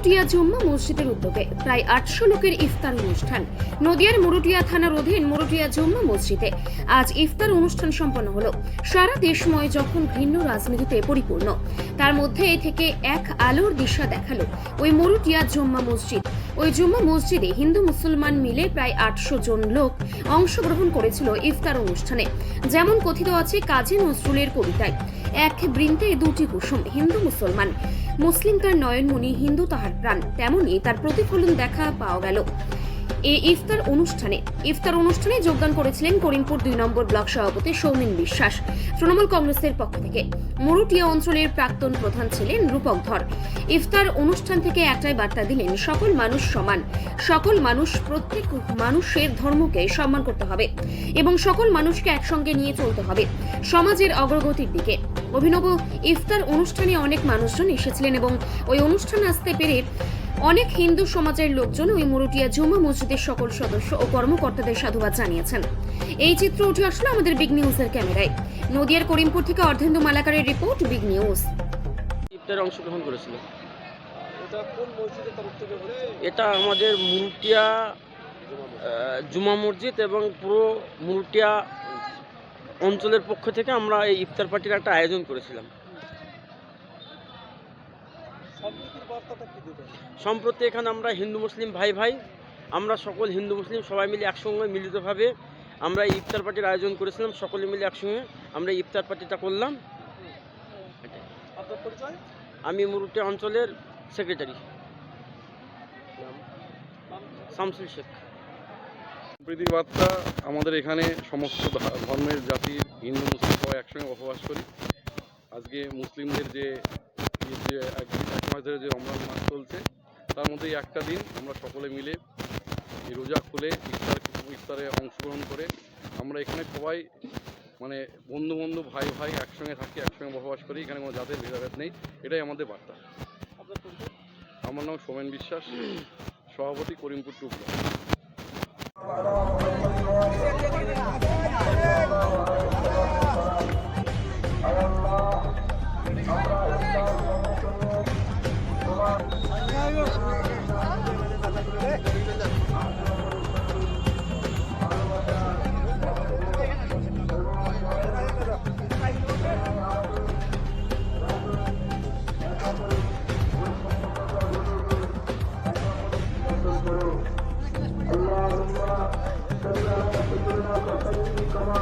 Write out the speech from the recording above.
মুরুটিয়া জুম্মা মসজিদের উদ্যোগে প্রায় 800 লোকের ইফতার অনুষ্ঠান। নদিয়ার মুরুটিয়া থানার অধীন মুরুটিয়া জুম্মা মসজিদে আজ ইফতার অনুষ্ঠান সম্পন্ন হলো। সারা দেশময় যখন ঘৃণ্য রাজনীতিতে পরিপূর্ণ, তার মধ্যে থেকে এক আলোর দিশা দেখালো ওই মুরুটিয়া জুম্মা মসজিদ। ওই জুম্মা মসজিদে হিন্দু মুসলমান মিলে প্রায় 800 জন লোক অংশগ্রহণ করেছিল ইফতার অনুষ্ঠানে। যেমন কথিত আছে কাজী নজরুলের কবিতায়, এক বৃন্তে দুটি কুসুম, হিন্দু মুসলমান, মুসলিম তার নয়নমণি, হিন্দু তাহার প্রাণ, তেমনি তার প্রতিফলন দেখা পাওয়া গেল এই ইফতার অনুষ্ঠানে যোগদান করেছিলেন করিমপুর 2 নম্বর ব্লক সভাপতি সৌমেন বিশ্বাস। তৃণমূল কংগ্রেসের পক্ষ থেকে মুরুটিয়া অঞ্চলের প্রাক্তন প্রধান ছিলেন রূপক ধর। ইফতার অনুষ্ঠান থেকে একটাই বার্তা দিলেন, সকল মানুষ সমান, সকল মানুষ, প্রত্যেক মানুষের ধর্মকে সম্মান করতে হবে এবং সকল মানুষকে একসঙ্গে নিয়ে চলতে হবে সমাজের অগ্রগতির দিকে। অভিনব ইফতার অনুষ্ঠানে অনেক মানুষজন এসেছিলেন এবং ওই অনুষ্ঠানে আসতে পেরে অনেক হিন্দু সমাজের লোকজন ওই মুরুটিয়া জুম্মা মসজিদের সকল সদস্য ও কর্মকর্তাদের সাধুবাদ জানিয়েছেন। এই চিত্র উঠে আসলো আমাদের বিগ নিউজের ক্যামেরায়। নদিয়ার করিমপুর থেকে অর্ধেন্দু মালাকারের রিপোর্ট, বিগ নিউজ। ইফতারে অংশগ্রহণ করেছিল। এটা আমাদের মুরুটিয়া জুম্মা মসজিদ এবং পুরো মুরুটিয়া অঞ্চলের পক্ষ থেকে আমরা এই ইফতার পার্টির একটা আয়োজন করেছিলাম। সম্প্রতি এখানে আমরা হিন্দু মুসলিম ভাই ভাই, আমরা সকল হিন্দু মুসলিম সবাই মিলে একসঙ্গে মিলিতভাবে আমরা এই ইফতার পার্টির আয়োজন করেছিলাম। সকলে মিলে একসঙ্গে আমরা ইফতার পার্টিটা করলাম। আমি মুরুটিয়া অঞ্চলের সেক্রেটারি শামসুল শেখ। সম্প্রীতির বার্তা, আমাদের এখানে সমস্ত ধর্মের জাতি, হিন্দু মুসলিম সবাই একসঙ্গে বসবাস করি। আজকে মুসলিমদের যে এক মাস ধরে যে রমজান মাস চলছে, তার মধ্যেই একটা দিন আমরা সকলে মিলে এই রোজা খুলে ইফতারে অংশগ্রহণ করে আমরা এখানে সবাই মানে বন্ধু ভাই ভাই একসঙ্গে থাকি, একসঙ্গে বসবাস করি। এখানে কোনো জাতের ভেদাভেদ নেই, এটাই আমাদের বার্তা। আমার নাম সৌমেন বিশ্বাস, সভাপতি করিমপুর 2 ব্লক। اللهم صل على سيدنا محمد كما